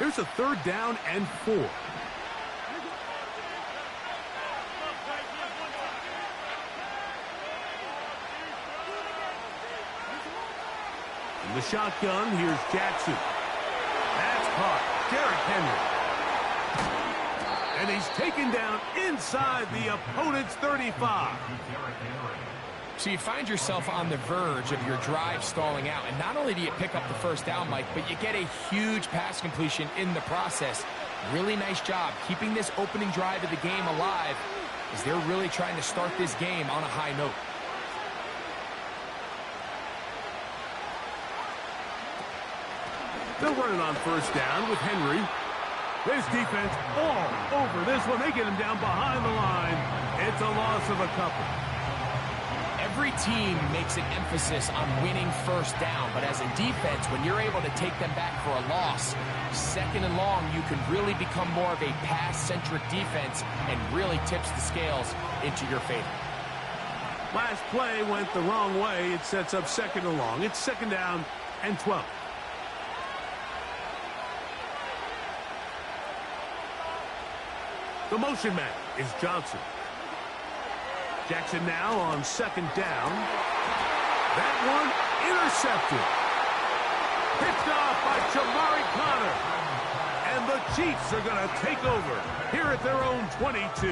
Here's a 3rd down and 4. In the shotgun, here's Jackson. That's caught. Derrick Henry. And he's taken down inside the opponent's 35. So you find yourself on the verge of your drive stalling out. And not only do you pick up the 1st down, Mike, but you get a huge pass completion in the process. Really nice job keeping this opening drive of the game alive as they're really trying to start this game on a high note. They'll run it on 1st down with Henry. This defense all over this one. They get him down behind the line. It's a loss of a couple. Every team makes an emphasis on winning 1st down, but as a defense, when you're able to take them back for a loss, 2nd and long, you can really become more of a pass-centric defense and really tips the scales into your favor. Last play went the wrong way. It sets up 2nd and long. It's 2nd down and 12. The motion man is Johnson. Jackson now on 2nd down. That one intercepted. Picked off by Jamari Connor. And the Chiefs are going to take over here at their own 22.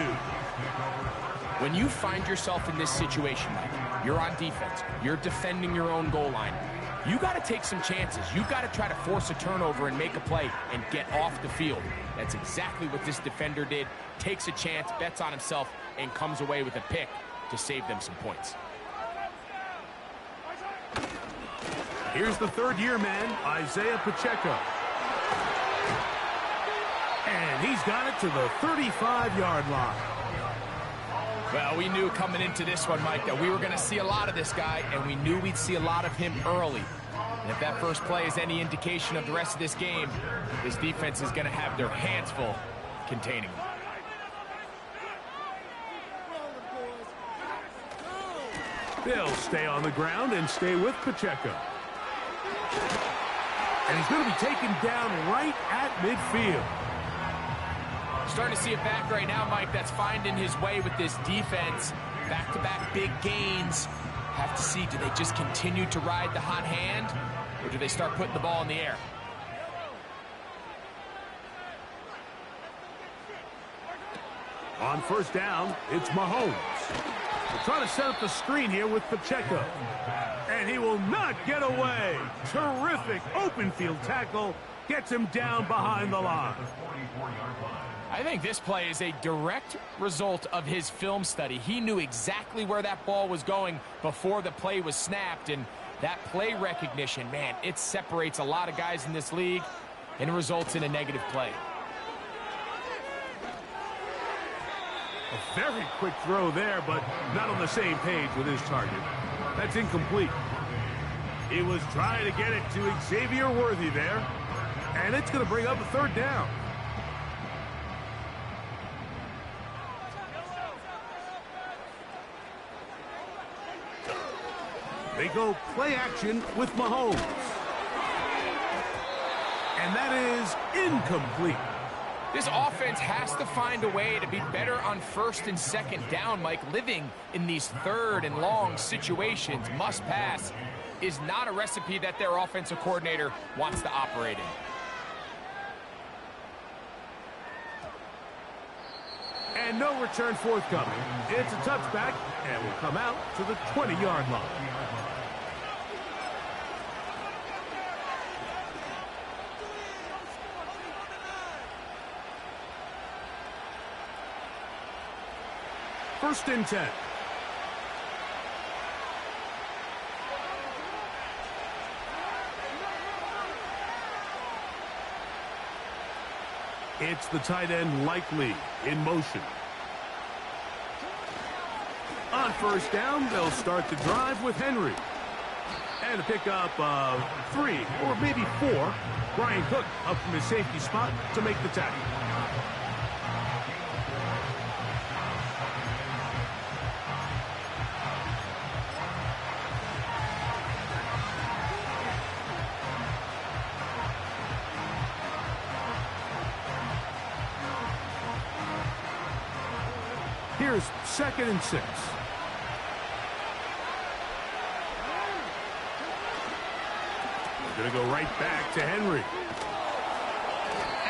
When you find yourself in this situation, Mike, you're on defense, you're defending your own goal line, you got to take some chances. You got to try to force a turnover and make a play and get off the field. That's exactly what this defender did. Takes a chance, bets on himself, and comes away with a pick to save them some points. Here's the 3rd-year man, Isaiah Pacheco. And he's got it to the 35-yard line. Well, we knew coming into this one, Mike, that we were going to see a lot of this guy, and we knew we'd see a lot of him early. And if that first play is any indication of the rest of this game, this defense is going to have their hands full containing him. They'll stay on the ground and stay with Pacheco. And he's going to be taken down right at midfield. Starting to see it back right now, Mike, that's finding his way with this defense. Back-to-back big gains. Have to see, do they just continue to ride the hot hand, or do they start putting the ball in the air? On 1st down, it's Mahomes. They're trying to set up the screen here with Pacheco. And he will not get away. Terrific open field tackle. Gets him down behind the line. I think this play is a direct result of his film study. He knew exactly where that ball was going before the play was snapped, and that play recognition, man, it separates a lot of guys in this league and results in a negative play. A very quick throw there, but not on the same page with his target. That's incomplete. He was trying to get it to Xavier Worthy there, and it's going to bring up a 3rd down. They go play action with Mahomes. And that is incomplete. This offense has to find a way to be better on 1st and 2nd down, Mike. Living in these 3rd and long situations, must pass, is not a recipe that their offensive coordinator wants to operate in. And no return forthcoming. It's a touchback and will come out to the 20-yard line. First and 10. It's the tight end Likely in motion. On 1st down, they'll start the drive with Henry. And a pickup of 3 or maybe 4. Brian Cook up from his safety spot to make the tackle. Here's 2nd and 6. They're going to go right back to Henry.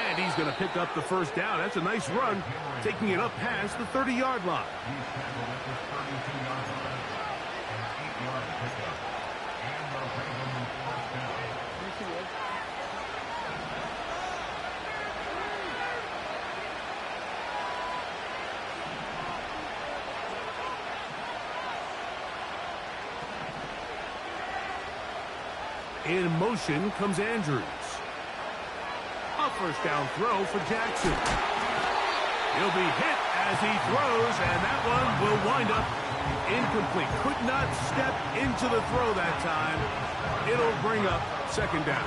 And he's going to pick up the first down. That's a nice run, taking it up past the 30-yard line. In motion comes Andrews. A first down throw for Jackson. He'll be hit as he throws, and that one will wind up incomplete. Could not step into the throw that time. It'll bring up 2nd down.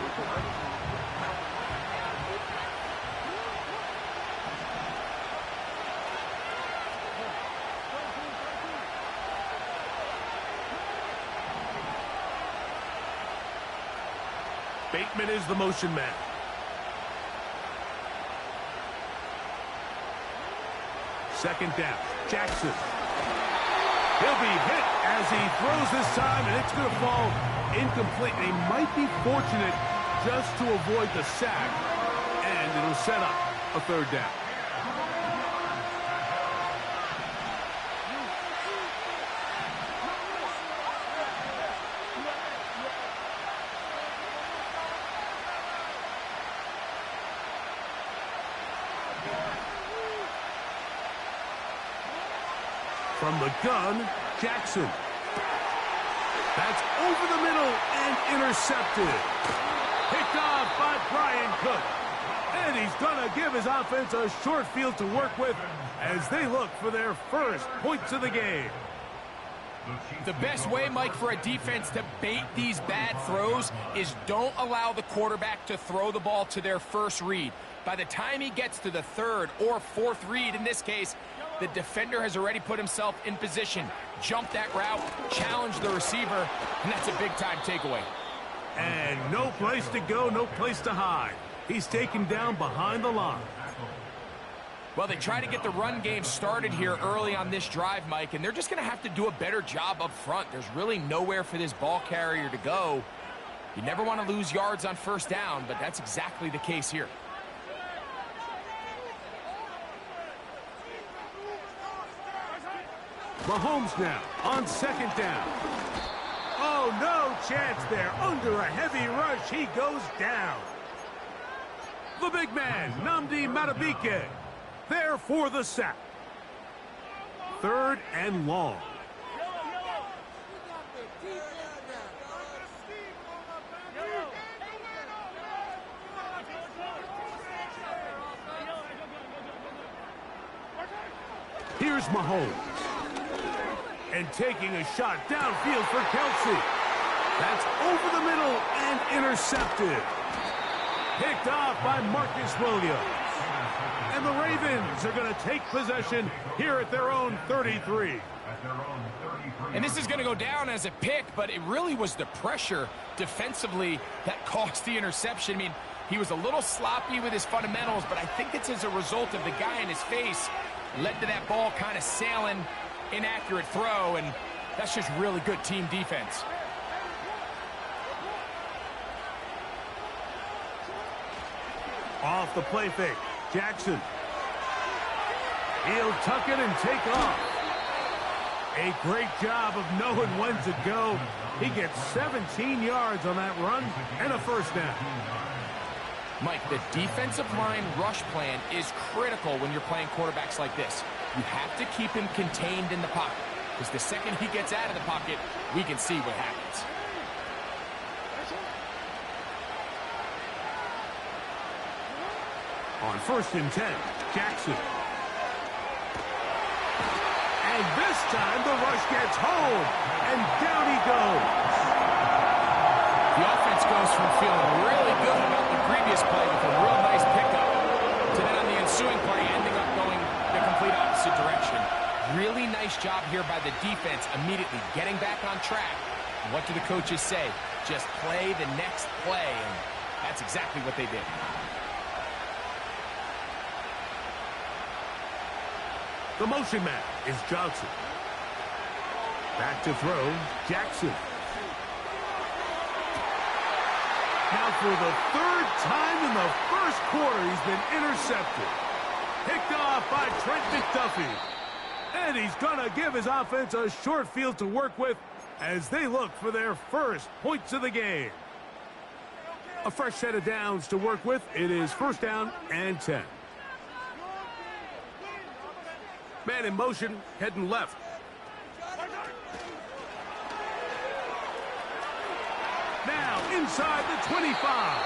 Bateman is the motion man. Second down. Jackson. He'll be hit as he throws this time, and it's going to fall incomplete. They might be fortunate just to avoid the sack, and it'll set up a 3rd down. From the gun, Jackson. That's over the middle and intercepted. Picked off by Brian Cook. And he's going to give his offense a short field to work with as they look for their first points of the game. The best way, Mike, for a defense to bait these bad throws is don't allow the quarterback to throw the ball to their first read. By the time he gets to the 3rd or 4th read, in this case, the defender has already put himself in position, jumped that route, challenged the receiver, and that's a big-time takeaway. And no place to go, no place to hide. He's taken down behind the line. Well, they try to get the run game started here early on this drive, Mike, and they're just going to have to do a better job up front. There's really nowhere for this ball carrier to go. You never want to lose yards on 1st down, but that's exactly the case here. Mahomes now on 2nd down. Oh, no chance there. Under a heavy rush, he goes down. The big man, Nnamdi Madubuike, there for the sack. 3rd and long. Here's Mahomes. And taking a shot downfield for Kelsey. That's over the middle and intercepted. Picked off by Marcus Williams. And the Ravens are going to take possession here at their own 33. And this is going to go down as a pick, but it really was the pressure defensively that caused the interception. I mean, he was a little sloppy with his fundamentals, but I think it's as a result of the guy in his face led to that ball kind of sailing. Inaccurate throw, and that's just really good team defense. Off the play fake, Jackson. He'll tuck it and take off. A great job of knowing when to go. He gets 17 yards on that run and a 1st down. Mike, the defensive line rush plan is critical when you're playing quarterbacks like this. You have to keep him contained in the pocket, because the second he gets out of the pocket, we can see what happens. On 1st and 10, Jackson. And this time the rush gets home, and down he goes. The offense goes from feeling really good about the previous play with a real nice pickup to then on the ensuing play ending up going the complete opposite direction. Really nice job here by the defense immediately getting back on track. And what do the coaches say? Just play the next play, and that's exactly what they did. The motion man, is Johnson. Back to throw, Jackson. Now for the third time in the first quarter, he's been intercepted. Picked off by Trent McDuffie. And he's going to give his offense a short field to work with as they look for their first points of the game. A fresh set of downs to work with. It is first down and 10. Man in motion, heading left. Now inside the 25.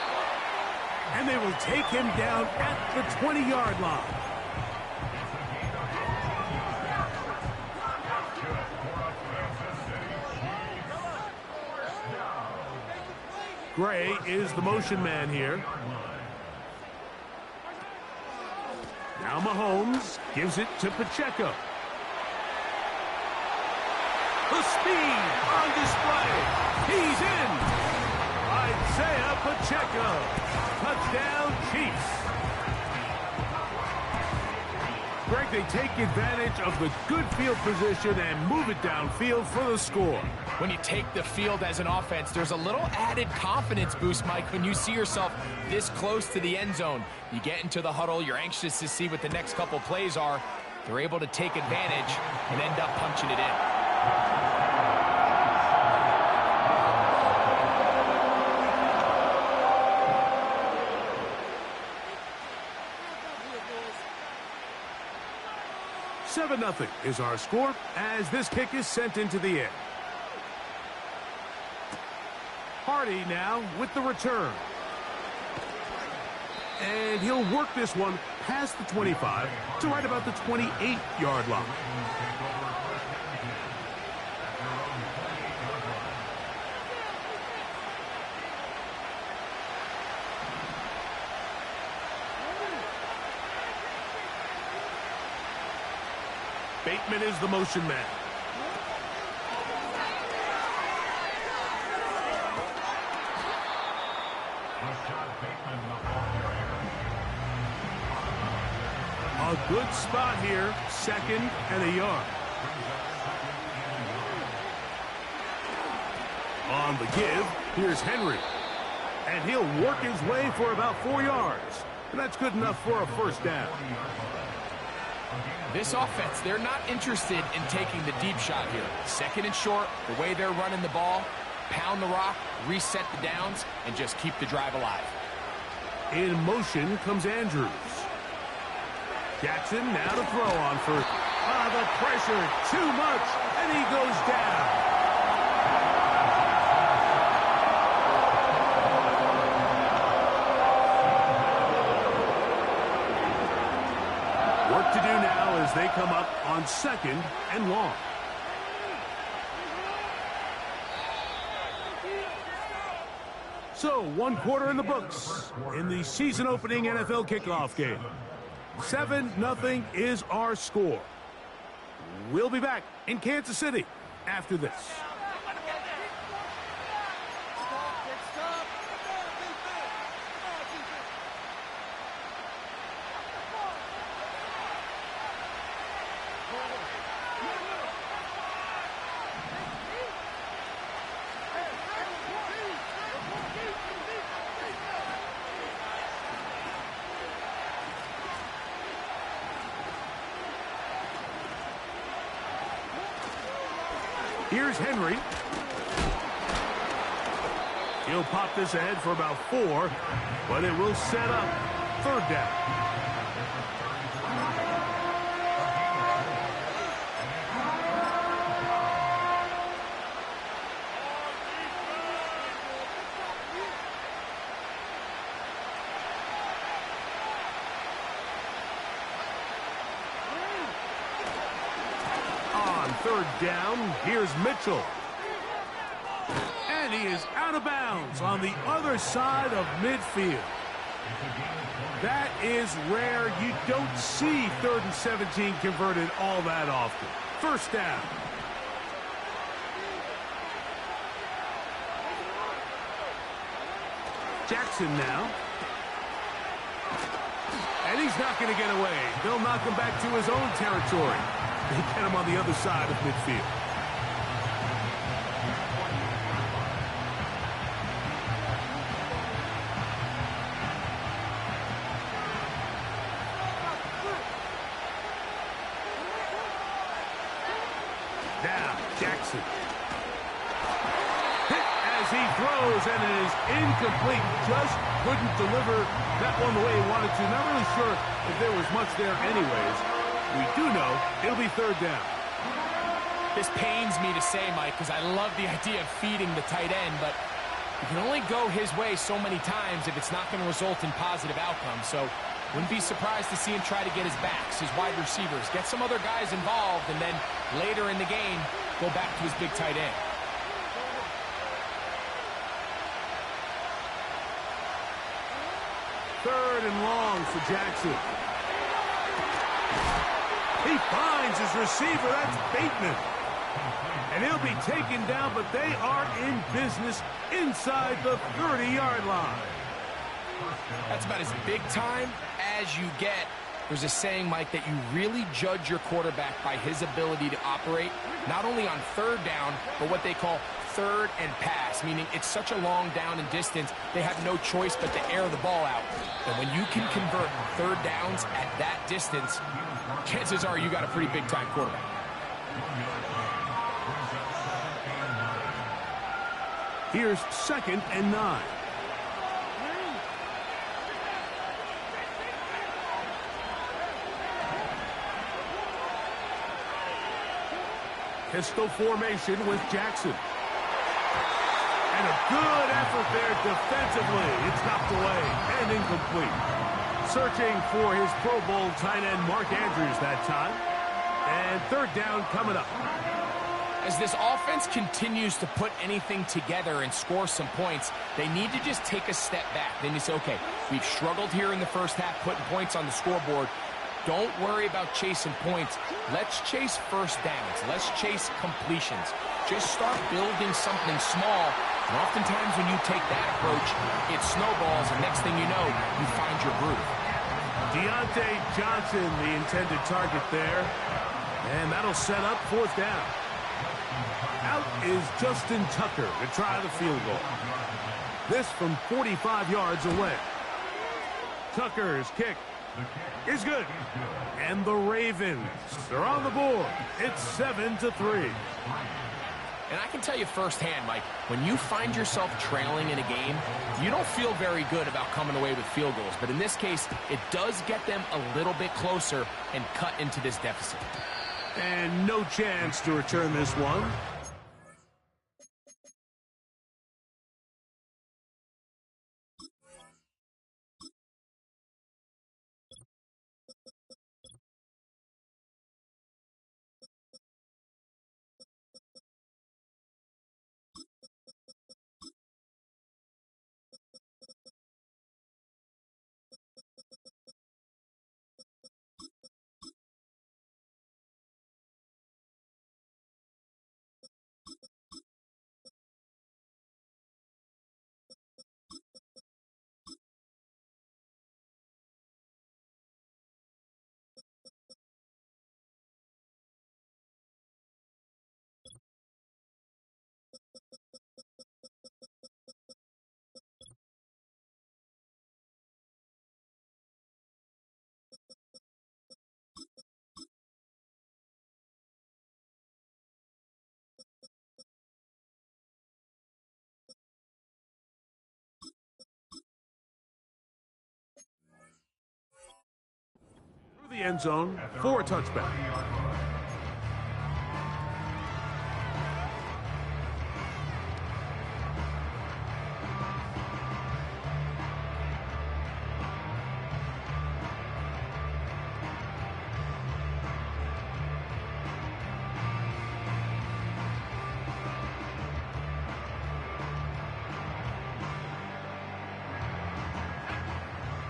And they will take him down at the 20-yard line. Gray is the motion man here. Now Mahomes gives it to Pacheco. The speed on display. He's in. Isaiah Pacheco. Touchdown, Chiefs. Greg, they take advantage of the good field position and move it downfield for the score. When you take the field as an offense, there's a little added confidence boost, Mike, when you see yourself this close to the end zone. You get into the huddle, you're anxious to see what the next couple plays are. They're able to take advantage and end up punching it in. 7-0 is our score as this kick is sent into the air. Hardy now with the return. And he'll work this one past the 25 to right about the 28-yard line. Bateman is the motion man. A good spot here, second and a yard. On the give, here's Henry. And he'll work his way for about 4 yards. And that's good enough for a first down. This offense, they're not interested in taking the deep shot here. Second and short, the way they're running the ball, pound the rock, reset the downs, and just keep the drive alive. In motion comes Andrews. Jackson now to throw on first. The pressure, too much, and he goes down. Work to do now as they come up on second and long. So, 1 quarter in the books in the season-opening NFL kickoff game. 7-0 is our score. We'll be back in Kansas City after this. Here's Henry. He'll pop this ahead for about 4, but it will set up third down. Third down, here's Mitchell. And he is out of bounds on the other side of midfield. That is rare. You don't see 3rd and 17 converted all that often. First down. Jackson now. And he's not going to get away. They'll knock him back to his own territory. They get him on the other side of midfield. Now, Jackson. Hit as he throws, and it is incomplete. Just couldn't deliver that one the way he wanted to. Not really sure if there was much there anyways. We do know it'll be third down. This pains me to say, Mike, because I love the idea of feeding the tight end, but you can only go his way so many times if it's not going to result in positive outcomes. So wouldn't be surprised to see him try to get his backs, his wide receivers, get some other guys involved, and then later in the game, go back to his big tight end. Third and long for Jackson. He finds his receiver. That's Bateman. And he'll be taken down, but they are in business inside the 30-yard line. That's about as big time as you get. There's a saying, Mike, that you really judge your quarterback by his ability to operate, not only on third down, but what they call third and pass, meaning it's such a long down and distance, they have no choice but to air the ball out. And when you can convert third downs at that distance, chances are you got a pretty big-time quarterback. Here's 2nd and 9. Pistol formation with Jackson. And a good effort there defensively. It's knocked away and incomplete. Searching for his Pro Bowl tight end Mark Andrews that time. And third down coming up. As this offense continues to put anything together and score some points, they need to just take a step back. Then you say, okay, we've struggled here in the first half putting points on the scoreboard. Don't worry about chasing points. Let's chase first downs. Let's chase completions. Just start building something small. And oftentimes when you take that approach, it snowballs, and next thing you know, you find your groove. Deontay Johnson, the intended target there. And that'll set up fourth down. Out is Justin Tucker to try the field goal. This from 45 yards away. Tucker's kick is good. And the Ravens are on the board. It's 7-3. And I can tell you firsthand, Mike, when you find yourself trailing in a game, you don't feel very good about coming away with field goals. But in this case, it does get them a little bit closer and cut into this deficit. And no chance to return this one. The end zone for a touchback.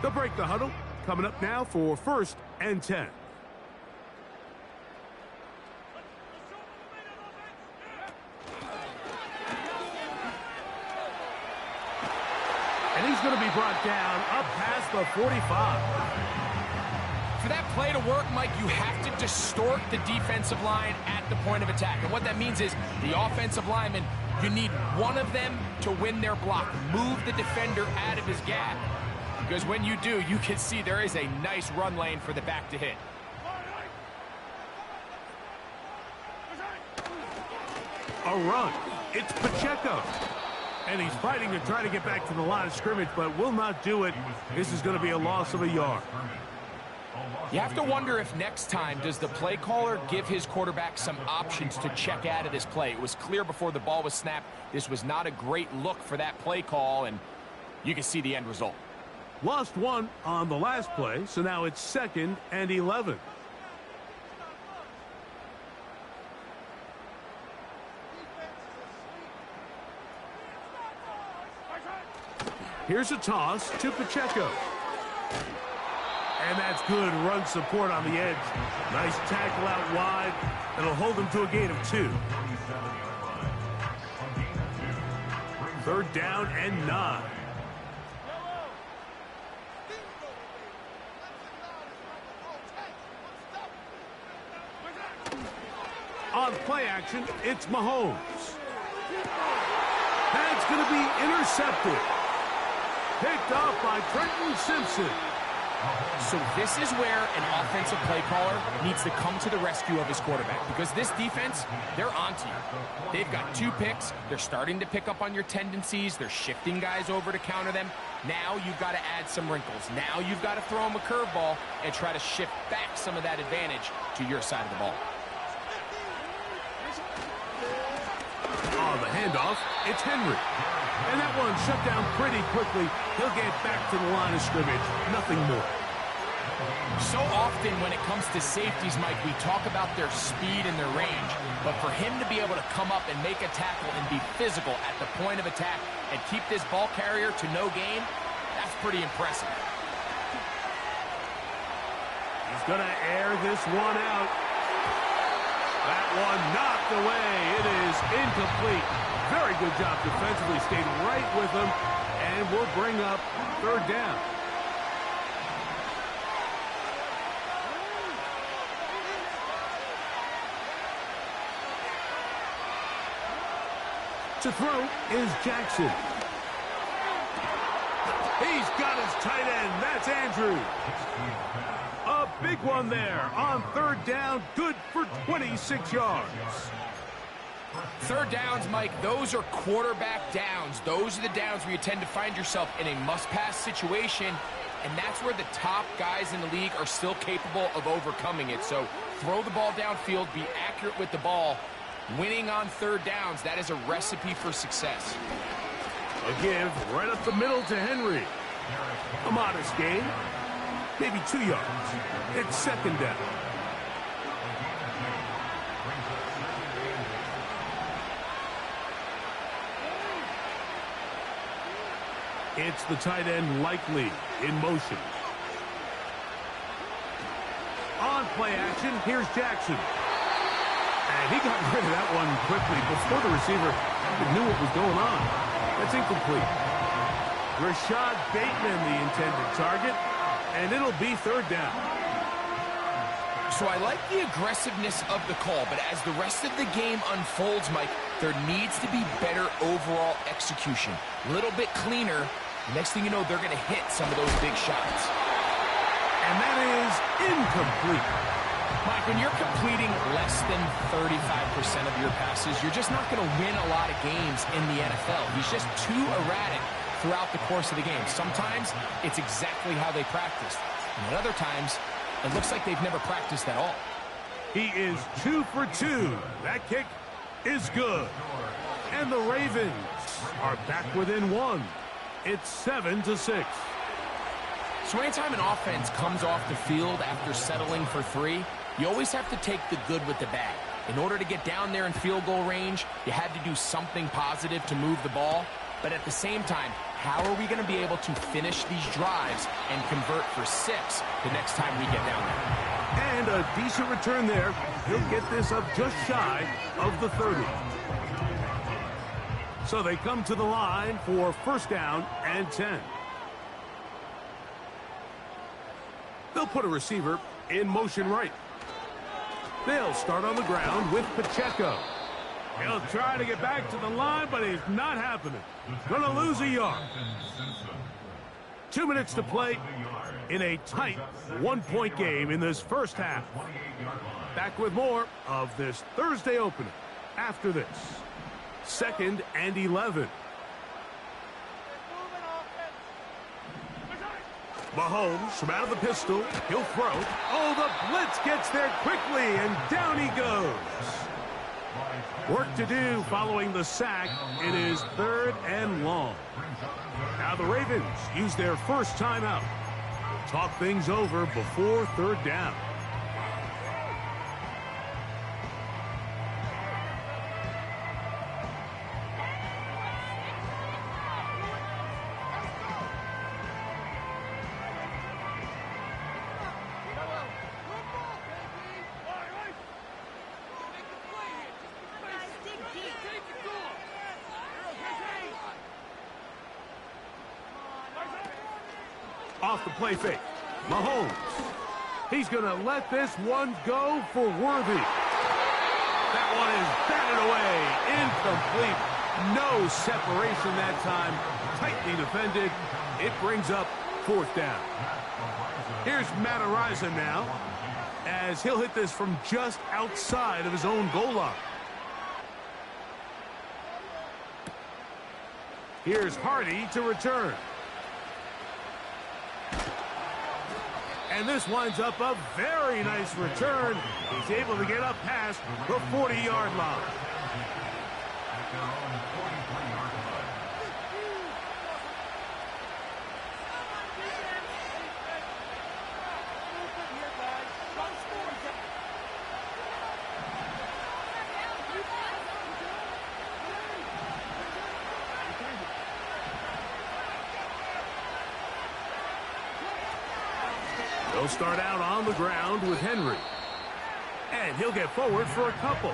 They'll break the huddle. Coming up now for 1st and 10. And he's going to be brought down up past the 45. For that play to work, Mike, you have to distort the defensive line at the point of attack. And what that means is the offensive lineman, you need one of them to win their block. Move the defender out of his gap. Because when you do, you can see there is a nice run lane for the back to hit. A run. It's Pacheco. And he's fighting to try to get back to the line of scrimmage, but will not do it. This is going to be a loss of a yard. You have to wonder if next time, does the play caller give his quarterback some options to check out of this play? It was clear before the ball was snapped. This was not a great look for that play call, and you can see the end result. Lost one on the last play, so now it's 2nd and 11. Here's a toss to Pacheco. And that's good run support on the edge. Nice tackle out wide. It'll hold them to a gain of 2. 3rd down and 9. On play action, it's Mahomes. That's going to be intercepted. Picked off by Trenton Simpson. So this is where an offensive play caller needs to come to the rescue of his quarterback, because this defense, they're onto you. They've got 2 picks. They're starting to pick up on your tendencies. They're shifting guys over to counter them. Now you've got to add some wrinkles. Now you've got to throw them a curveball and try to shift back some of that advantage to your side of the ball. On the handoff, it's Henry. And that one shut down pretty quickly. He'll get back to the line of scrimmage. Nothing more. So often when it comes to safeties, Mike, we talk about their speed and their range. But for him to be able to come up and make a tackle and be physical at the point of attack and keep this ball carrier to no gain, that's pretty impressive. He's going to air this one out. That one knocked away. It is incomplete. Very good job defensively. Stayed right with him. And we'll bring up 3rd down. To throw is Jackson. He's got his tight end. That's Andrews. A big one there on 3rd down. Good for 26 yards. 3rd downs, Mike, those are quarterback downs. Those are the downs where you tend to find yourself in a must-pass situation, and that's where the top guys in the league are still capable of overcoming it. So throw the ball downfield, be accurate with the ball. Winning on 3rd downs, that is a recipe for success. A give right up the middle to Henry. A modest gain, maybe 2 yards. It's 2nd down. It's the tight end Likely in motion. On play action, here's Jackson. And he got rid of that one quickly before the receiver knew what was going on. That's incomplete. Rashad Bateman, the intended target, and it'll be 3rd down. So I like the aggressiveness of the call, but as the rest of the game unfolds, Mike, there needs to be better overall execution. A little bit cleaner. Next thing you know, they're going to hit some of those big shots. And that is incomplete. Mike, when you're completing less than 35% of your passes, you're just not going to win a lot of games in the NFL. He's just too erratic throughout the course of the game. Sometimes it's exactly how they practiced. And at other times, it looks like they've never practiced at all. He is 2 for 2. That kick is good. And the Ravens are back within 1. It's 7-6. So anytime an offense comes off the field after settling for 3, you always have to take the good with the bad. In order to get down there in field goal range, you had to do something positive to move the ball. But at the same time, how are we going to be able to finish these drives and convert for 6 the next time we get down there? And a decent return there. He'll get this up just shy of the 30. So they come to the line for 1st down and 10. They'll put a receiver in motion right. They'll start on the ground with Pacheco. He'll try to get back to the line, but it's not happening. Gonna lose a yard. 2 minutes to play in a tight one-point game in this first half. Back with more of this Thursday opener after this. 2nd and 11. Mahomes from out of the pistol. He'll throw. Oh, the blitz gets there quickly, and down he goes. Work to do following the sack. It is 3rd and long. Now the Ravens use their first timeout. Talk things over before 3rd down. Off the play fake. Mahomes. He's going to let this one go for Worthy. That one is batted away. Incomplete. No separation that time. Tightly defended. It brings up 4th down. Here's Matt Araiza now, as he'll hit this from just outside of his own goal line. Here's Hardy to return. And this winds up a very nice return. He's able to get up past the 40-yard line. They'll start out on the ground with Henry. And he'll get forward for a couple.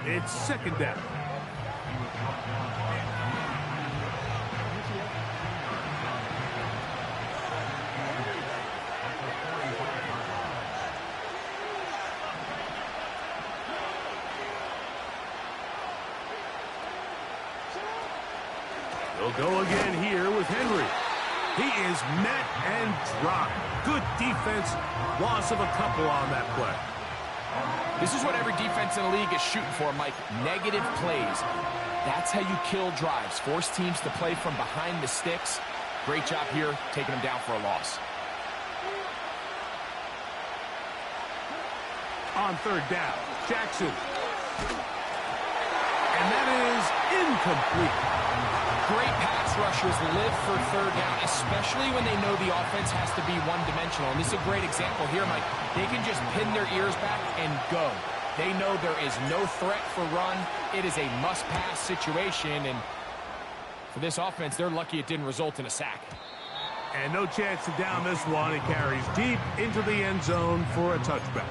It's 2nd down. They'll go again here with Henry. He is met and dropped. Good defense. Loss of a couple on that play. This is what every defense in the league is shooting for, Mike. Negative plays. That's how you kill drives. Force teams to play from behind the sticks. Great job here, taking them down for a loss. On 3rd down, Jackson. And that is incomplete. Great pass rushers live for 3rd down, especially when they know the offense has to be one-dimensional. And this is a great example here, Mike. They can just pin their ears back and go. They know there is no threat for run. It is a must-pass situation, and for this offense, they're lucky it didn't result in a sack. And no chance to down this one. It carries deep into the end zone for a touchback.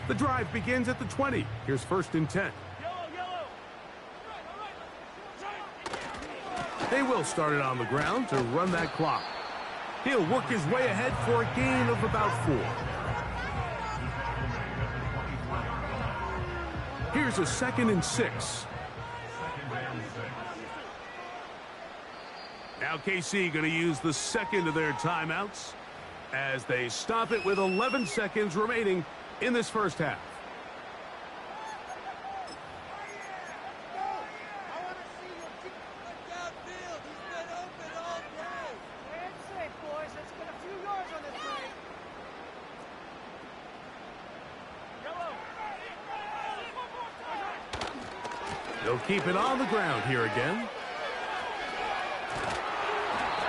The drive begins at the 20. Here's 1st and 10. They will start it on the ground to run that clock. He'll work his way ahead for a gain of about 4. Here's a 2nd and 6. Now KC going to use the 2nd of their timeouts as they stop it with 11 seconds remaining in this first half. They'll keep it on the ground here again.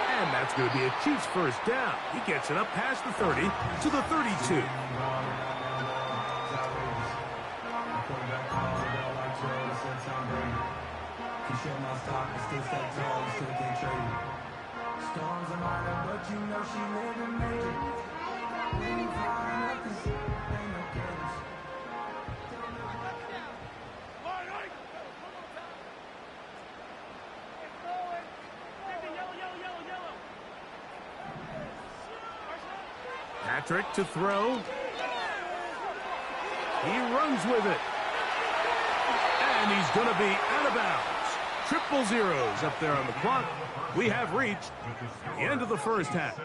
And that's going to be a Chiefs first down. He gets it up past the 30 to the 32. Patrick to throw. He runs with it. And he's going to be out of bounds. Triple zeros up there on the clock. We have reached the end of the first half.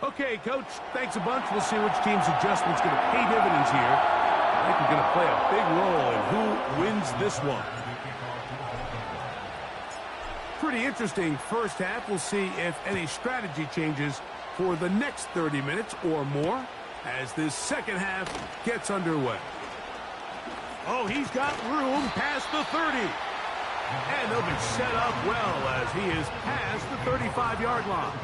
Okay, Coach, thanks a bunch. We'll see which team's adjustment's going to pay dividends here. I think we're going to play a big role in who wins this one. Pretty interesting first half. We'll see if any strategy changes for the next 30 minutes or more as this second half gets underway. Oh, he's got room past the 30. And they'll be set up well as he is past the 35-yard line.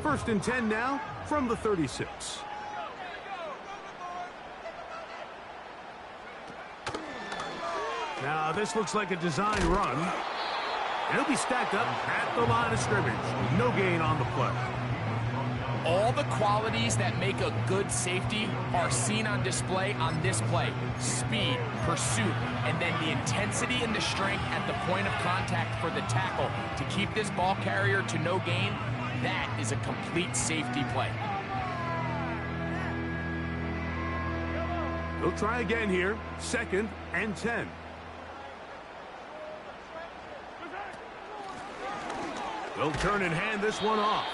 First and 10 now from the 36. Now this looks like a design run. And he'll be stacked up at the line of scrimmage. No gain on the play. All the qualities that make a good safety are seen on display on this play. Speed, pursuit, and then the intensity and the strength at the point of contact for the tackle to keep this ball carrier to no gain. That is a complete safety play. They'll try again here. Second and 10. They'll turn and hand this one off.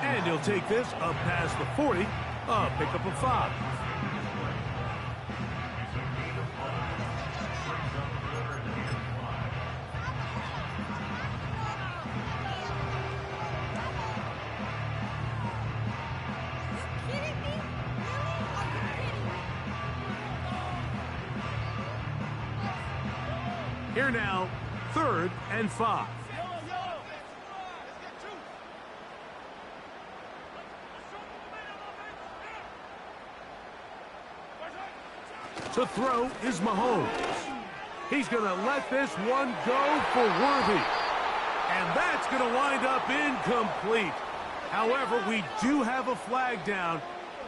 And he'll take this up past the 40. Pick up a 5. Here now, 3rd and 5. To throw is Mahomes. He's going to let this one go for Worthy. And that's going to wind up incomplete. However, we do have a flag down.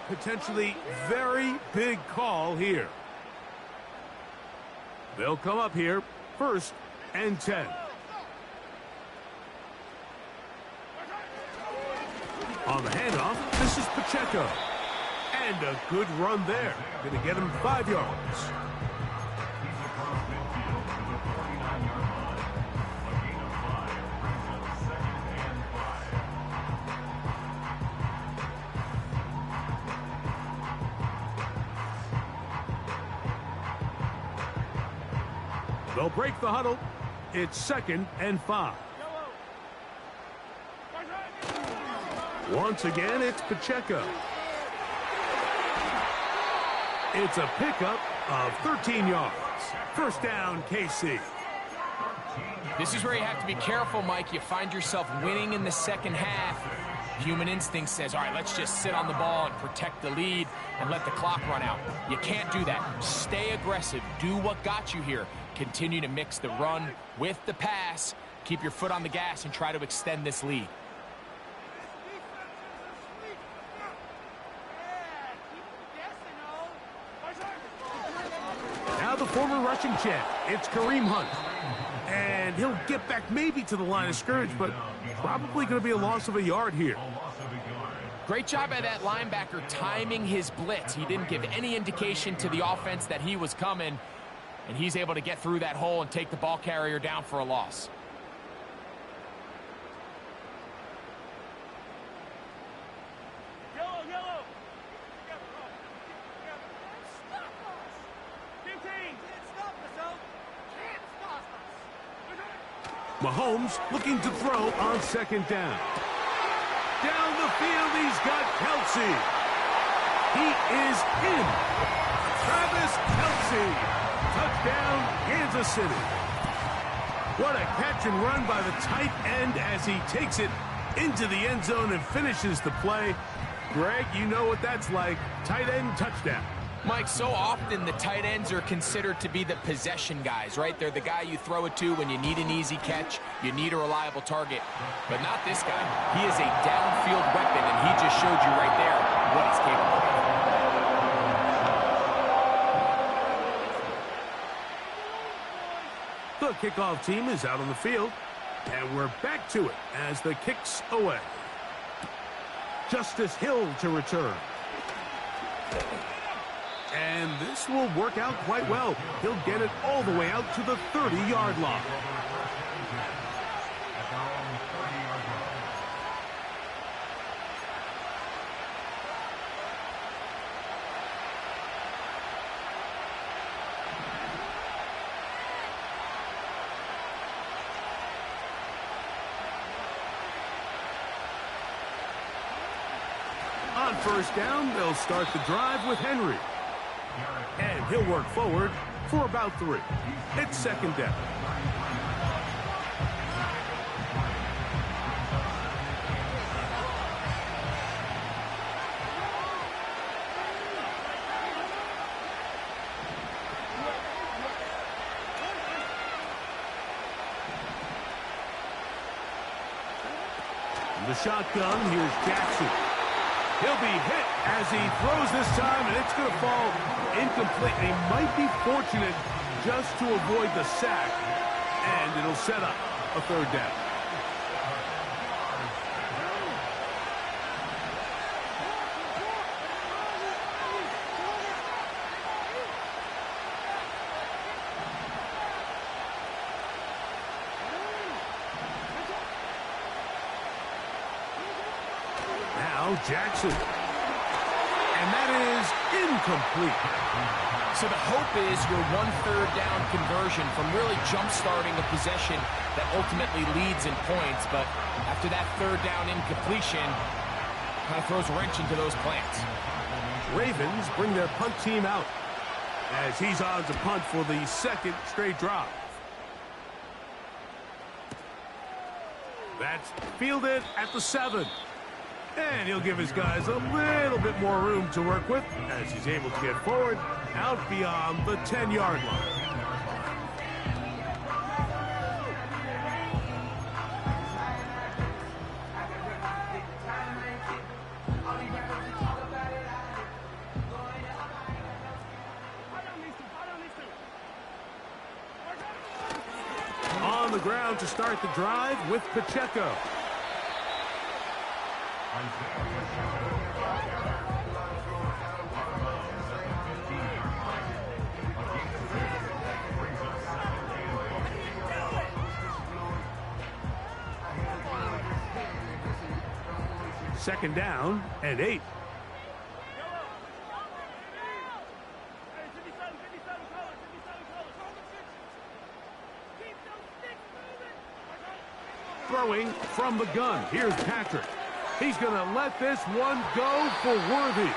Potentially very big call here. They'll come up here. 1st and 10. On the handoff, this is Pacheco. And a good run there. Going to get him 5 yards. They'll break the huddle. It's 2nd and 5. Once again, it's Pacheco. It's a pickup of 13 yards. First down, KC. This is where you have to be careful, Mike. You find yourself winning in the second half. Human instinct says, all right, let's just sit on the ball and protect the lead and let the clock run out. You can't do that. Stay aggressive. Do what got you here. Continue to mix the run with the pass. Keep your foot on the gas and try to extend this lead. Now the former rushing champ, it's Kareem Hunt. And he'll get back maybe to the line of scrimmage, but probably going to be a loss of a yard here. Great job by that linebacker timing his blitz. He didn't give any indication to the offense that he was coming, and he's able to get through that hole and take the ball carrier down for a loss. Mahomes looking to throw on 2nd down. Down the field, he's got Kelce. He is in. Travis Kelce. Touchdown, Kansas City. What a catch and run by the tight end as he takes it into the end zone and finishes the play. Greg, you know what that's like. Tight end touchdown. Mike, so often the tight ends are considered to be the possession guys, right? They're the guy you throw it to when you need an easy catch, you need a reliable target. But not this guy. He is a downfield weapon, and he just showed you right there what he's capable of. The kickoff team is out on the field, and we're back to it as the kick's away. Justice Hill to return. And this will work out quite well. He'll get it all the way out to the 30-yard line. On first down, they'll start the drive with Henry. And he'll work forward for about 3. It's second down. The shotgun, here's Jackson. He'll be hit as he throws this time, and it's going to fall incomplete. They might be fortunate just to avoid the sack, and it'll set up a third down. Jackson. And that is incomplete. So the hope is your 1/3 down conversion from really jump-starting a possession that ultimately leads in points. But after that 3rd down incompletion, kind of throws a wrench into those plans. Ravens bring their punt team out as he's on to punt for the 2nd straight drive. That's fielded at the 7. And he'll give his guys a little bit more room to work with as he's able to get forward out beyond the 10-yard line. On the ground to start the drive with Pacheco. Second down and 8. Throwing from the gun. Here's Patrick. He's going to let this one go for Worthy.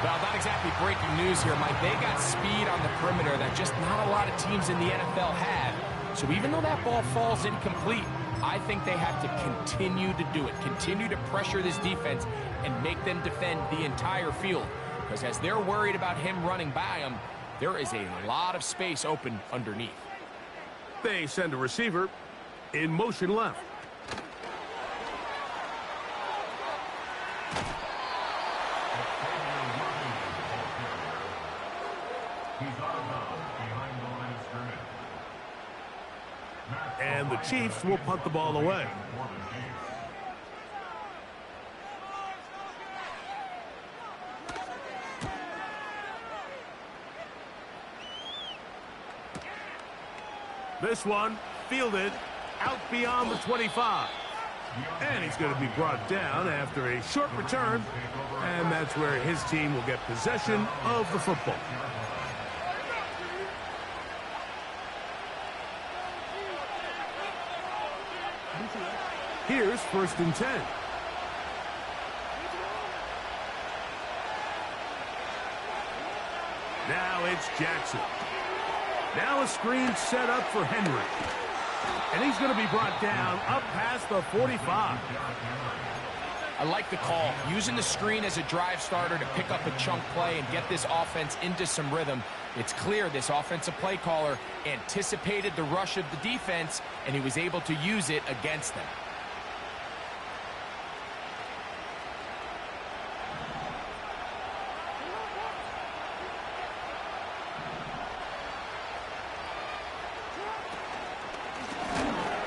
Well, not exactly breaking news here, Mike. They got speed on the perimeter that just not a lot of teams in the NFL have. So even though that ball falls incomplete, I think they have to continue to do it. Continue to pressure this defense and make them defend the entire field. Because as they're worried about him running by them, there is a lot of space open underneath. They send a receiver in motion left. And the Chiefs will punt the ball away. This one fielded out beyond the 25. And he's going to be brought down after a short return. And that's where his team will get possession of the football. Here's 1st and 10. Now it's Jackson. Now a screen set up for Henry. And he's going to be brought down up past the 45. I like the call. Using the screen as a drive starter to pick up a chunk play and get this offense into some rhythm. It's clear this offensive play caller anticipated the rush of the defense, and he was able to use it against them.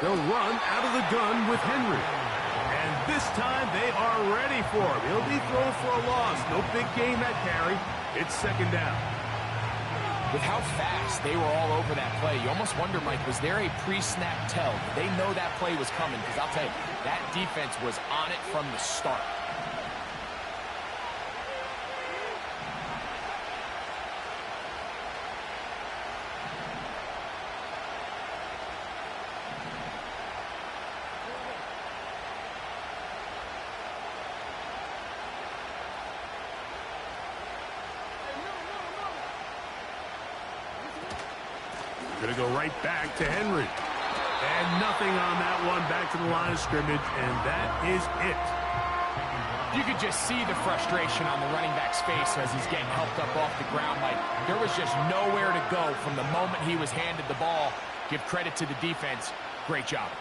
They'll run out of the gun with Henry. And this time they are ready for him. He'll be thrown for a loss. No big gain that carry. It's second down. With how fast they were all over that play, you almost wonder, Mike, was there a pre-snap tell? Did they know that play was coming? Because I'll tell you, that defense was on it from the start. Going to go right back to Henry. And nothing on that one. Back to the line of scrimmage, and that is it. You could just see the frustration on the running back's face as he's getting helped up off the ground. Like, there was just nowhere to go from the moment he was handed the ball. Give credit to the defense. Great job.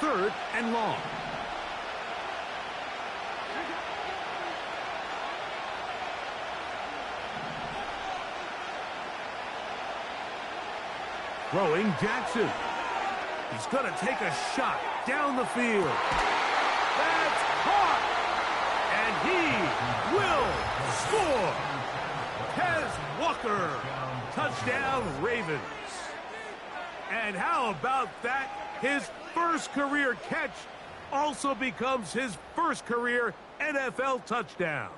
Third and long. Throwing Jackson. He's going to take a shot down the field. That's caught. And he will score. Tez Walker. Touchdown, Ravens. And how about that? His first career catch also becomes his first career NFL touchdown.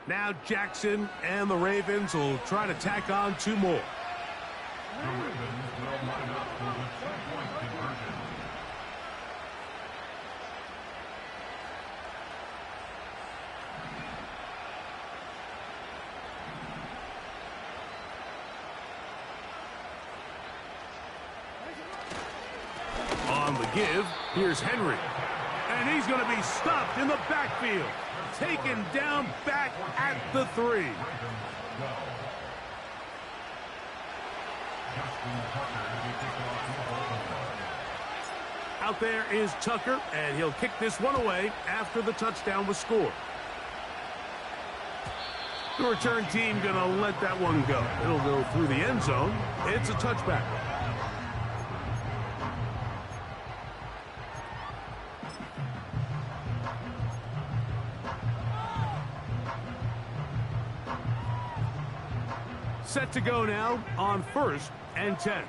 Now Jackson and the Ravens will try to tack on two more. The Ravens will line up for the two-point conversion. On the give, here's Henry. And he's going to be stopped in the backfield. Taken down back at the 3. Out there is Tucker, and he'll kick this one away after the touchdown was scored. The return team going to let that one go. It'll go through the end zone. It's a touchback. Set to go now on 1st and 10.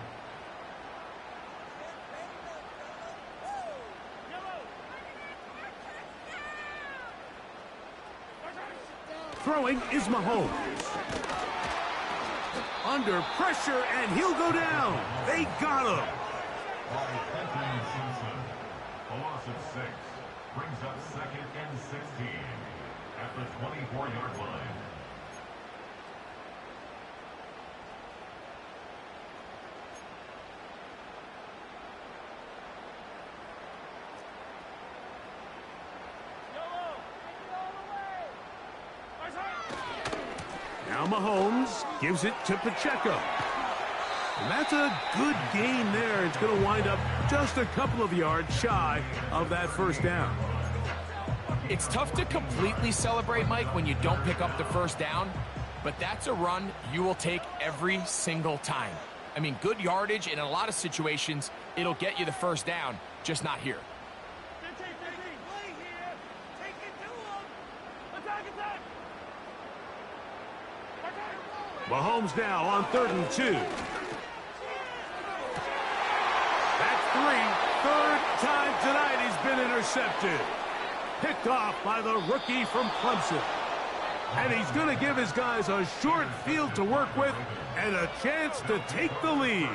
Throwing is Mahomes. Under pressure, and he'll go down. They got him. Anthony Simpson, a loss of 6, brings up 2nd and 16 at the 24-yard line. Now Mahomes gives it to Pacheco. And that's a good gain there. It's going to wind up just a couple of yards shy of that first down. It's tough to completely celebrate, Mike, when you don't pick up the first down, but that's a run you will take every single time. I mean, good yardage, and in a lot of situations, it'll get you the first down, just not here. Mahomes now on 3rd and 2. That's 3. Third time tonight he's been intercepted. Picked off by the rookie from Clemson. And he's going to give his guys a short field to work with and a chance to take the lead.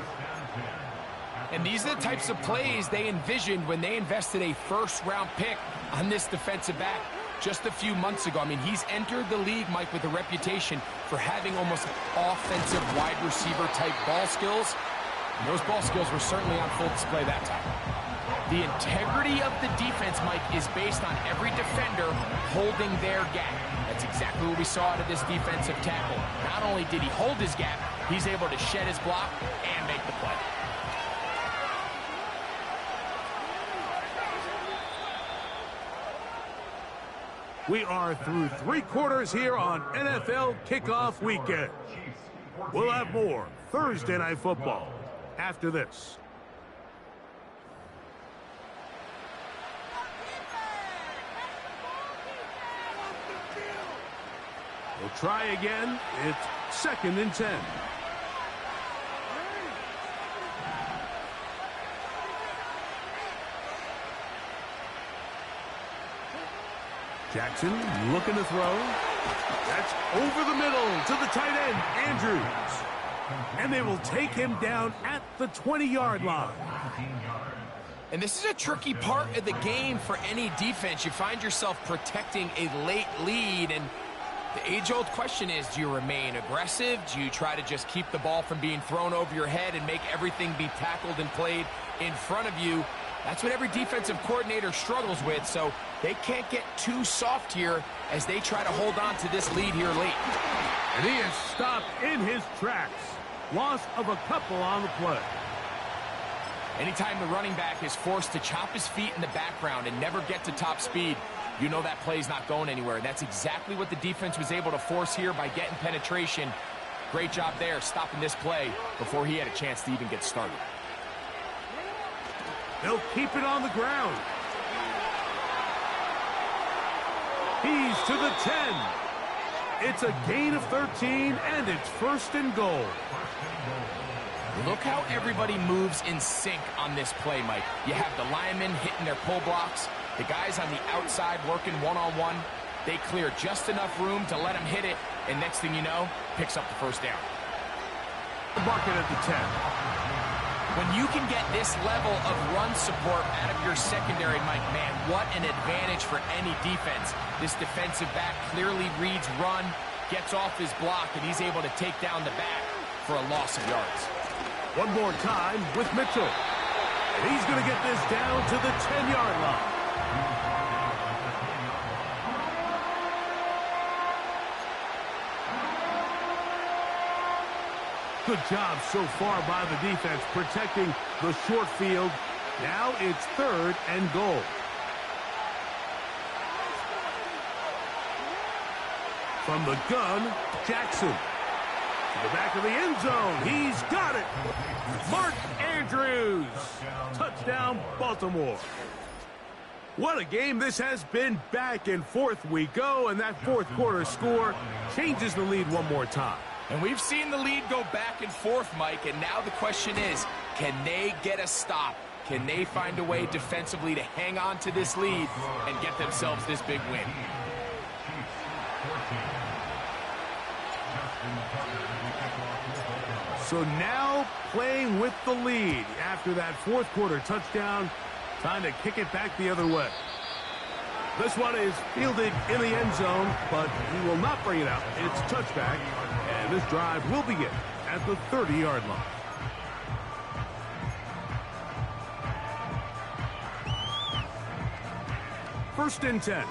And these are the types of plays they envisioned when they invested a first-round pick on this defensive back just a few months ago. I mean, he's entered the league, Mike, with a reputation for having almost offensive wide receiver type ball skills. And those ball skills were certainly on full display that time. The integrity of the defense, Mike, is based on every defender holding their gap. That's exactly what we saw out of this defensive tackle. Not only did he hold his gap, he's able to shed his block and make the play. We are through 3 quarters here on NFL Kickoff Weekend. We'll have more Thursday Night Football after this. We'll try again. It's 2nd and 10. Jackson looking to throw. That's over the middle to the tight end, Andrews. And they will take him down at the 20-yard line. And this is a tricky part of the game for any defense. You find yourself protecting a late lead, and the age-old question is, do you remain aggressive? Do you try to just keep the ball from being thrown over your head and make everything be tackled and played in front of you? That's what every defensive coordinator struggles with, so they can't get too soft here as they try to hold on to this lead here late. And he is stopped in his tracks. Loss of a couple on the play. Anytime the running back is forced to chop his feet in the background and never get to top speed, you know that play's not going anywhere. That's exactly what the defense was able to force here by getting penetration. Great job there, stopping this play before he had a chance to even get started. They'll keep it on the ground. He's to the 10. It's a gain of 13, and it's 1st and goal. Look how everybody moves in sync on this play, Mike. You have the linemen hitting their pull blocks, the guys on the outside working one-on-one. They clear just enough room to let him hit it, and next thing you know, picks up the 1st down. Bucket at the 10. When you can get this level of run support out of your secondary, Mike, man, what an advantage for any defense. This defensive back clearly reads run, gets off his block, and he's able to take down the back for a loss of yards. One more time with Mitchell. And he's going to get this down to the 10-yard line. Good job so far by the defense protecting the short field. Now it's 3rd and goal. From the gun, Jackson. To the back of the end zone. He's got it. Mark Andrews. Touchdown, Baltimore. What a game this has been. Back and forth we go, and that 4th quarter score changes the lead one more time. And we've seen the lead go back and forth, Mike, and now the question is, can they get a stop? Can they find a way defensively to hang on to this lead and get themselves this big win? So now playing with the lead after that 4th quarter touchdown, time to kick it back the other way. This one is fielded in the end zone, but he will not bring it out. It's touchback, and this drive will begin at the 30-yard line. First and 10.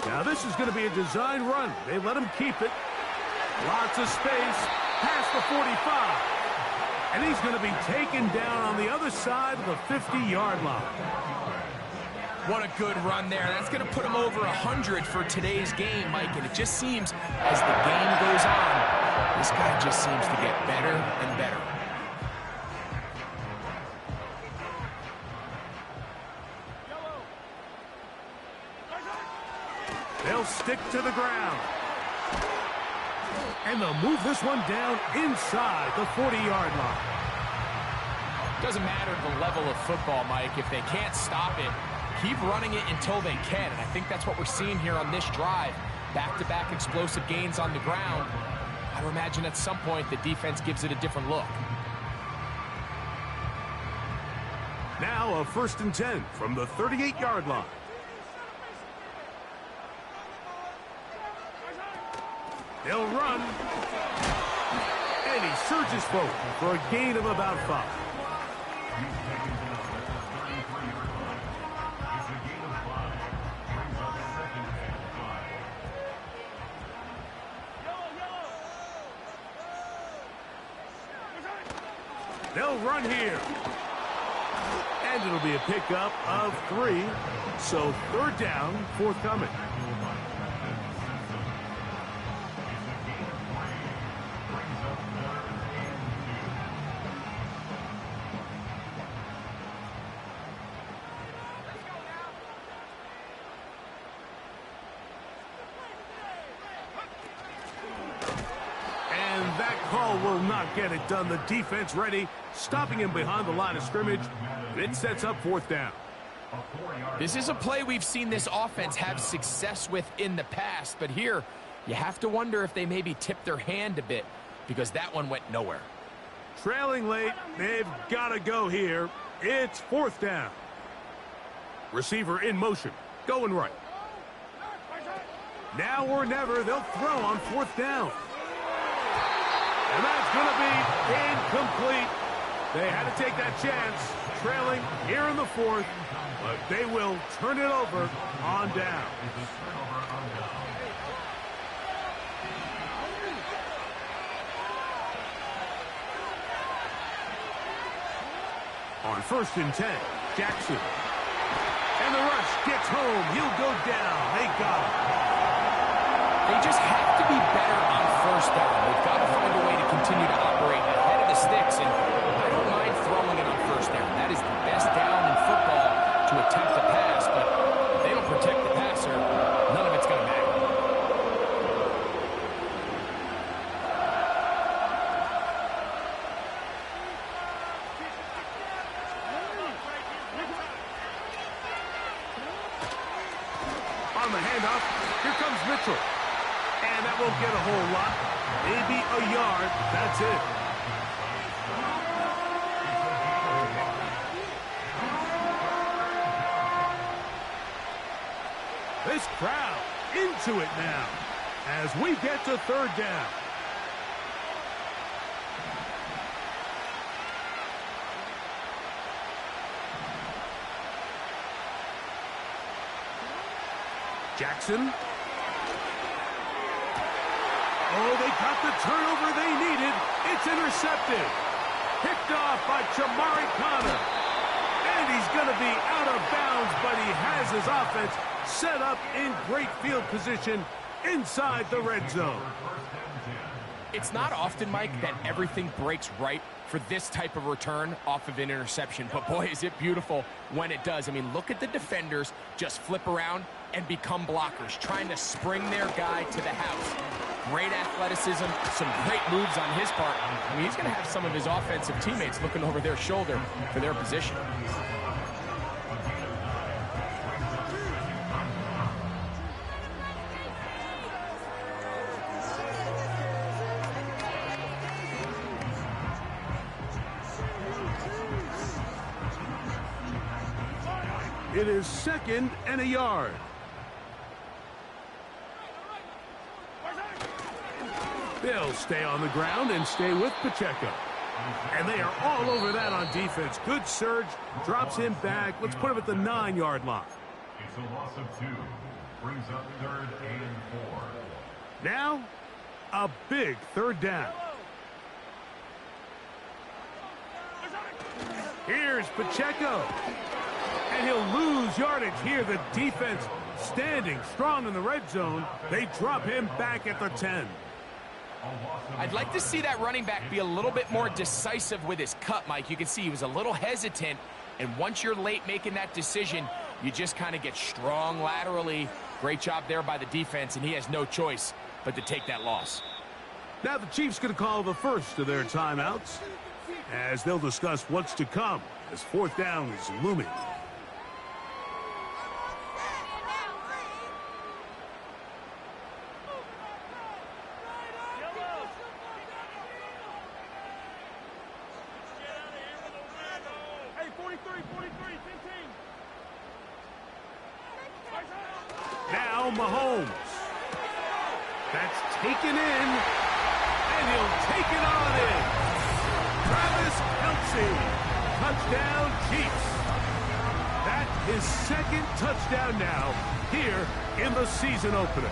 Now this is going to be a design run. They let him keep it. Lots of space past the 45. And he's going to be taken down on the other side of the 50-yard line. What a good run there. That's going to put him over 100 for today's game, Mike. And it just seems as the game goes on, this guy just seems to get better and better. They'll stick to the ground. And they'll move this one down inside the 40-yard line. Doesn't matter the level of football, Mike. If they can't stop it, keep running it until they can. And I think that's what we're seeing here on this drive. back-to-back explosive gains on the ground, I would imagine at some point the defense gives it a different look. Now a 1st and 10 from the 38-yard line. They'll run. And he surges forward for a gain of about 5. They'll run here. And it'll be a pickup of 3. So 3rd down, forthcoming. That call will not get it done. The defense ready, stopping him behind the line of scrimmage. It sets up 4th down. This is a play we've seen this offense have success with in the past, but here you have to wonder if they maybe tipped their hand a bit because that one went nowhere. Trailing late, they've got to go here. It's 4th down. Receiver in motion, going right. Now or never, they'll throw on 4th down. And that's going to be incomplete. They had to take that chance, trailing here in the 4th, but they will turn it over on down. On 1st and 10, Jackson. And the rush gets home. He'll go down. They got him. They just have to be better on 1st down. They've got to find a way to continue to operate ahead of the sticks, and I don't mind throwing it on 1st down. That is the best down in football to attempt a pass, but if they don't protect the passer, none of it's going to matter. On the handoff, here comes Mitchell. And that won't get a whole lot. Maybe a yard. That's it. This crowd into it now as we get to 3rd down. Jackson. Oh, they got the turnover they needed. It's intercepted. Picked off by Chamari Connor. And he's going to be out of bounds, but he has his offense set up in great field position inside the red zone. It's not often, Mike, that everything breaks right for this type of return off of an interception. But, boy, is it beautiful when it does. I mean, look at the defenders just flip around and become blockers, trying to spring their guy to the house. Great athleticism, some great moves on his part. I mean, he's going to have some of his offensive teammates looking over their shoulder for their position. It is 2nd and a yard. They'll stay on the ground and stay with Pacheco. And they are all over that on defense. Good surge, drops him back. Let's put him at the 9-yard line. It's a loss of 2. Brings up 3rd and 4. Now, a big 3rd down. Here's Pacheco. And he'll lose yardage here. The defense standing strong in the red zone. They drop him back at the 10. I'd like to see that running back be a little bit more decisive with his cut, Mike. You can see he was a little hesitant, and once you're late making that decision, you just kind of get strong laterally. Great job there by the defense, and he has no choice but to take that loss. Now the Chiefs going to call the first of their timeouts as they'll discuss what's to come as 4th down is looming. Now Mahomes. That's taken in, and he'll take it on in. Travis Kelce, touchdown Chiefs. That's his second touchdown now here in the season opener.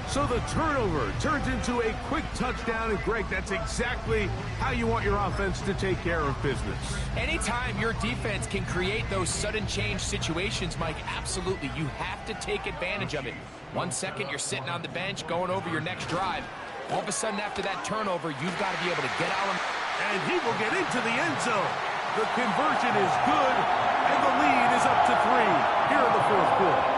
So the turnover turns into a quick touchdown, and Greg, that's exactly how you want your offense to take care of business. Anytime your defense can create those sudden change situations, Mike, absolutely, you have to take advantage of it. 1 second, you're sitting on the bench, going over your next drive. All of a sudden, after that turnover, you've got to be able to get out. And he will get into the end zone. The conversion is good, and the lead is up to 3 here in the fourth quarter.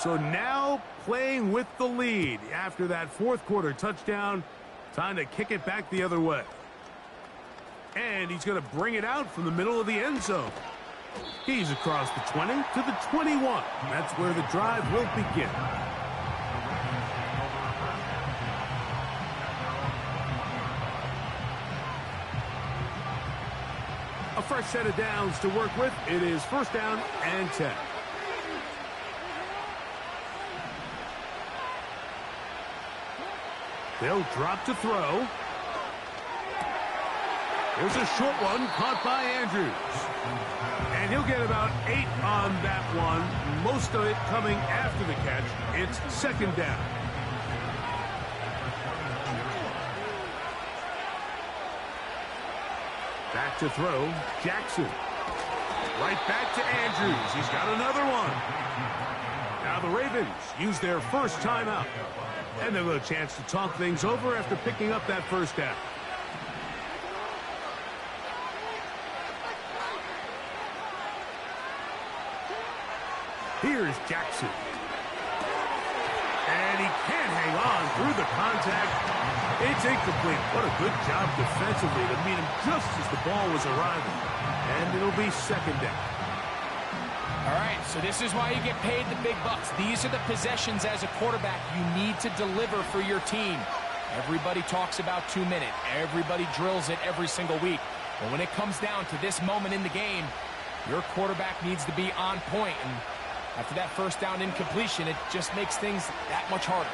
So now playing with the lead after that fourth quarter touchdown. Time to kick it back the other way. And he's going to bring it out from the middle of the end zone. He's across the 20 to the 21. That's where the drive will begin. A fresh set of downs to work with. It is first down and 10. They'll drop to throw. There's a short one caught by Andrews. And he'll get about 8 on that one. Most of it coming after the catch. It's second down. Back to throw. Jackson. Right back to Andrews. He's got another one. Now the Ravens use their first timeout. And they'll have a chance to talk things over after picking up that first down. Here's Jackson. And he can't hang on through the contact. It's incomplete. What a good job defensively to meet him just as the ball was arriving. And it'll be second down. All right, so this is why you get paid the big bucks. These are the possessions as a quarterback you need to deliver for your team. Everybody talks about 2 minutes. Everybody drills it every single week. But when it comes down to this moment in the game, your quarterback needs to be on point. And after that first down incompletion, it just makes things that much harder.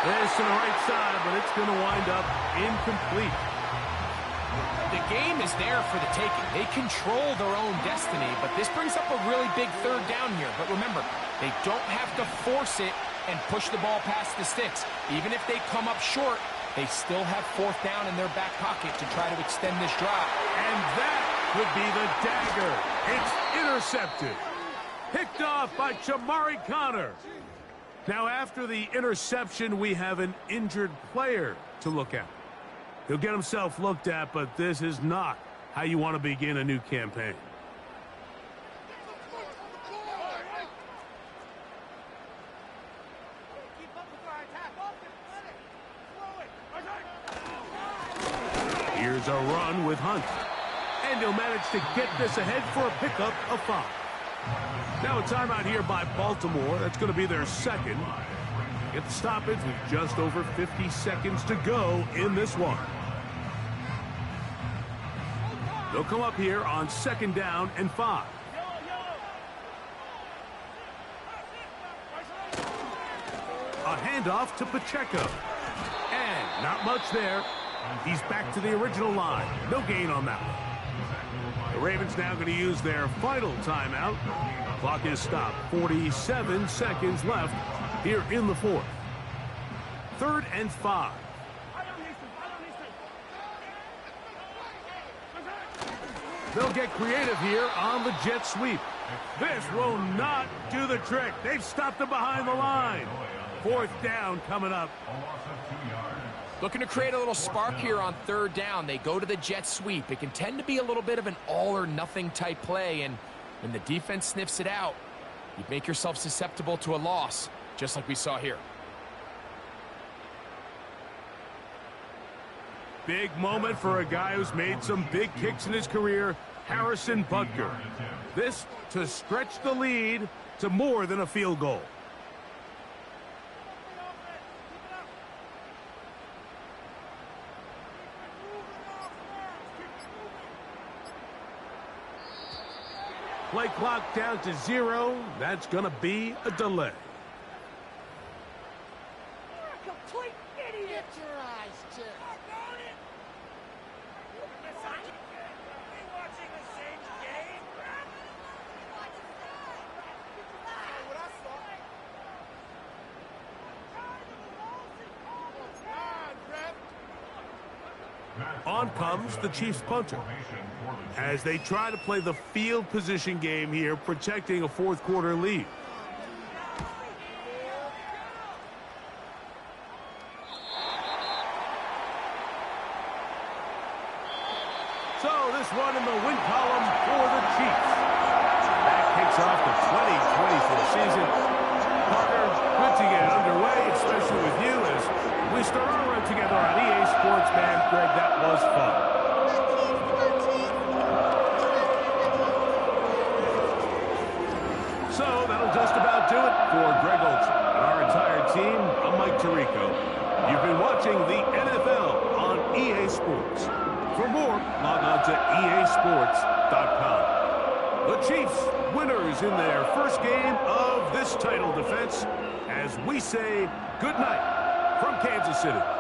This to the right side, but it's going to wind up incomplete. The game is there for the taking. They control their own destiny, but this brings up a really big third down here. But remember, they don't have to force it and push the ball past the sticks. Even if they come up short, they still have fourth down in their back pocket to try to extend this drive. And that could be the dagger. It's intercepted. Picked off by Jamari Connor. Now, after the interception, we have an injured player to look at. He'll get himself looked at, but this is not how you want to begin a new campaign. Here's a run with Hunt. And he'll manage to get this ahead for a pickup of 5. Now a timeout here by Baltimore. That's going to be their second. Get the stoppage with just over 50 seconds to go in this one. They'll come up here on second down and 5. A handoff to Pacheco. And not much there. He's back to the original line. No gain on that one. The Ravens now going to use their final timeout. Clock is stopped. 47 seconds left here in the fourth. Third and 5. They'll get creative here on the jet sweep. This will not do the trick. They've stopped them behind the line. Fourth down coming up. Looking to create a little spark here on third down. They go to the jet sweep. It can tend to be a little bit of an all-or-nothing type play, and when the defense sniffs it out, you make yourself susceptible to a loss, just like we saw here. Big moment for a guy who's made some big kicks in his career, Harrison Butker. This to stretch the lead to more than a field goal. Play clock down to 0. That's going to be a delay. You're a complete idiot. Get your eyes checked. Watching the same game? What I saw. On comes the Chiefs punter as they try to play the field position game here, protecting a fourth quarter lead. So this one in the win column for the Chiefs. That kicks off the 2024 season. Parker, good to get underway, especially with you as we start our run together on EA Sports. Man, Greg, that was fun. So that'll just about do it for Greg Olsen and our entire team. I'm Mike Tirico. You've been watching the NFL on EA Sports. For more, log on to easports.com. The Chiefs, winners in their first game of this title defense, as we say good night from Kansas City.